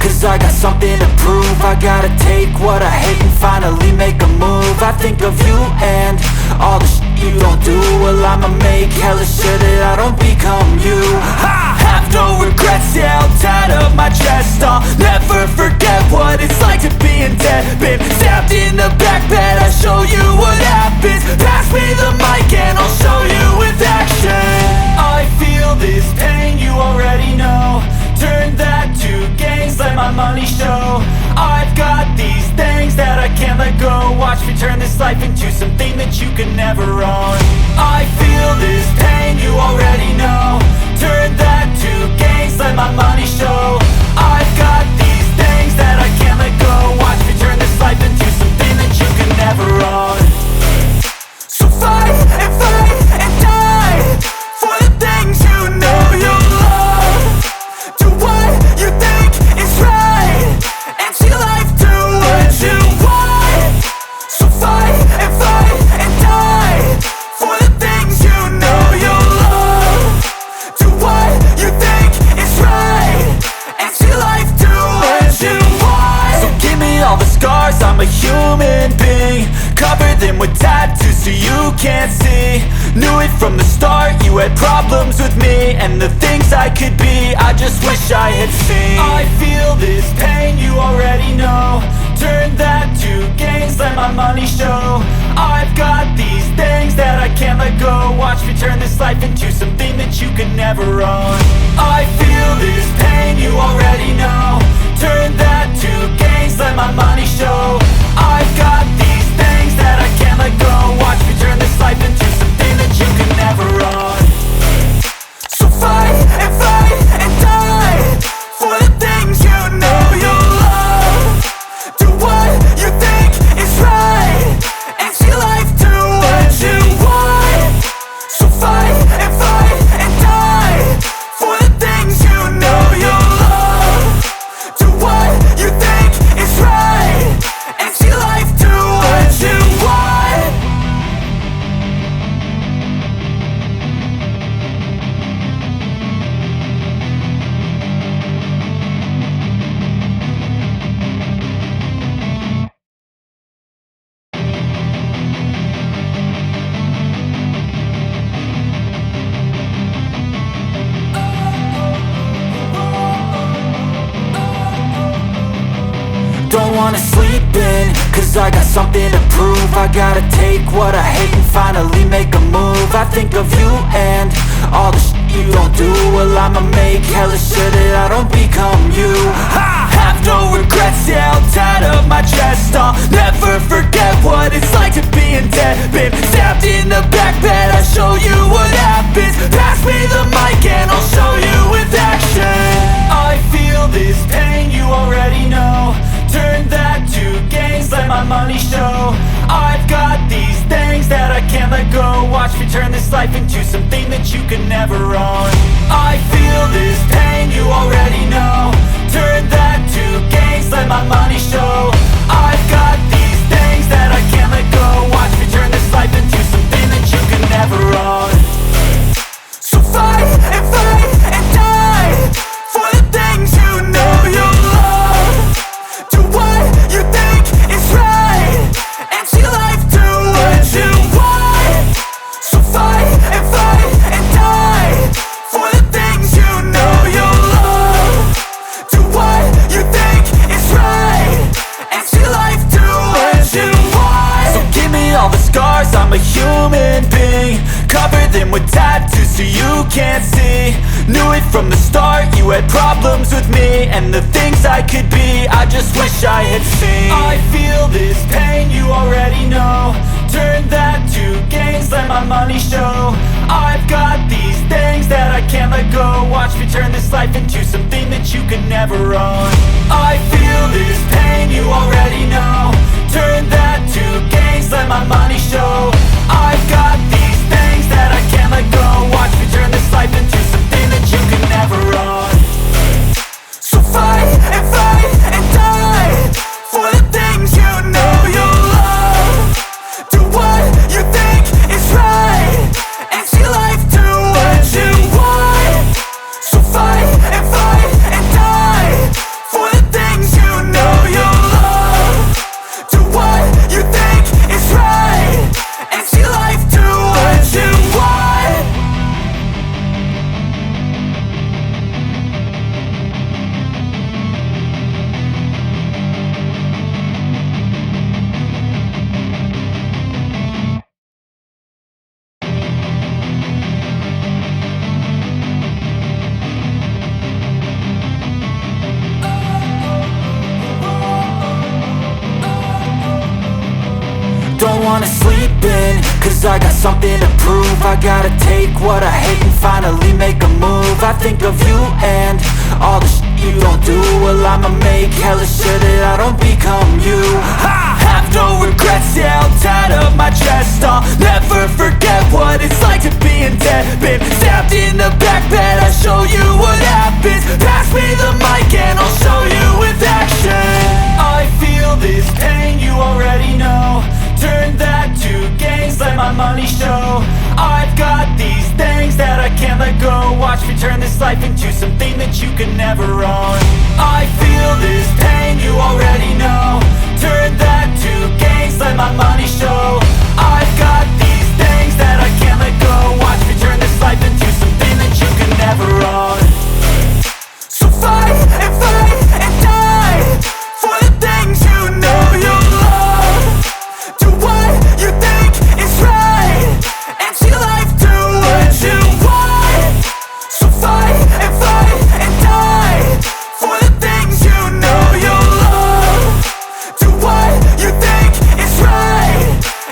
cause I got something to prove. I gotta take what I hate and finally make a move. I think of you and all the shit you don't do. Well, I'ma make hella sure that I don't become you. I have no regrets, yeah, I'll tie up my chest. I'll never forget what it's like to be in debt. Been stabbed in the back bed, I'll show you what happens. Pass me the mic and I'll show you with action. I feel this pain, you already know. Turn that to gains, let my money show. I've got these things that I can't let go. Watch me turn this life into something that you could never own. I feel this pain, you already know. Turn that to gains, let my money show. I've got these things that I can't let go. Watch me turn this life into something that you could never own. So fight and die for the things you know you love. Do what you think is right and see life do what you want. So fight and die for the things you know you love. Do what you think is right and see life do what you want. So give me all the scars, I'm a human being. Cover them with tattoos so you can't see. Knew it from the start, you had problems with me and the things I could be, I just wish I had seen. I feel this pain, you already know. Turn that to gains, let my money show. I've got these things that I can't let go. Watch me turn this life into something that you could never own. I feel this pain, you already know. Turn that to gains, let my money show. I've got these things that I can't let go. Watch me turn this life into something that you could never own. So fight and die for the things you know you love. Do what you think is right and see life do what you want. So fight and die for the things you know you love. Do what you think is right and see life do what you want. Don't wanna sleep in, cause I got something to prove. I gotta take what I hate and finally make a move. I think of you and all the shit you don't do. Well, I'ma make hella sure that I don't become you. I have no regrets, yeah, I'll tie up my chest. I'll never forget what it's like to be in debt. Been stabbed in the back bed, I'll show you what happens. Pass me the mic and I'll show you with action. I feel this pain, you already know. Turn that to gains, let my money show. I've got these things that I can't let go. Watch me turn this life into something that you could never own. I feel this pain, you already know. Turn that to gains, let my money show. I've got these things that I can't let go. Watch me turn this life into something that you could never own. So fight and die for the things you know you love. Do what you think is right and see life do what you want. So fight and die for the things you know you love. Do what you think is right and see life do what you want. So give me all the scars, I'm a human being. Cover them with tattoos so you can't see. Knew it from the start, you had problems with me and the things I could be, I just wish I had seen. I feel this pain, you already know. Turn that to gains, let my money show. I've got these things that I can't let go. Watch me turn this life into something that you could never own. I feel this pain, you already know. Turn that to gains, let my money show. I've got these things that I can't let go. Watch me turn this life into something that you could never own. So fight and die for the things you know you love. Do what you think is right and see life do what you want. So fight and die for the things wanna sleep in, cause I got something to prove. I gotta take what I hate and finally make a move. I think of you and all the shit you don't do. Well, I'ma make hella sure that I don't become you. I have no regrets, yeah, I'll tie up my chest. I'll never forget what it's like to be in debt. Been stabbed in the back bed, I'll show you what happens. Pass me the mic and I'll show you with action. I feel this pain, you already know. Turn that to gains, let my money show. I've got these things that I can't let go. Watch me turn this life into something that you can never own. I feel this pain, you already know. Turn that to gains, let my money show. I've got these things that I can't let go. Watch me turn this life into something that you can never own. So fight and die for the things you know you love. Do what you think is right and see life do what you want. So fight and die for the things you know you love. Do what you think is right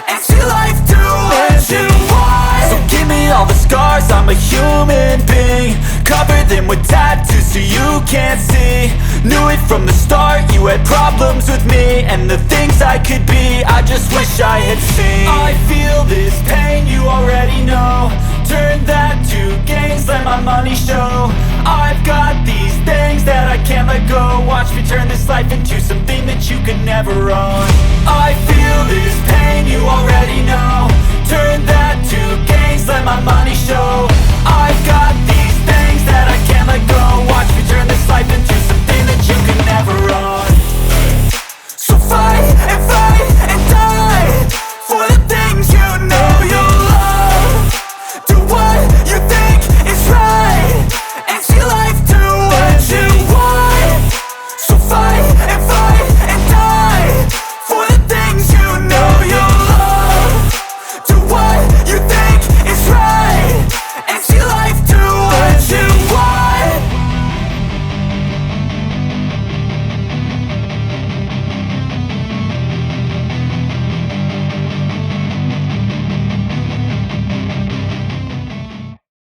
and see life do what you want. So give me all the scars, I'm a human being. Cover them with tattoos so you can't see. Knew it from the start, you had problems with me and the things I could be, I just wish I had seen. I feel this pain, you already know. Turn that to gains, let my money show. I've got these things that I can't let go. Watch me turn this life into something that you can never own. I feel this pain, you already know. Turn that to gains, let my money show.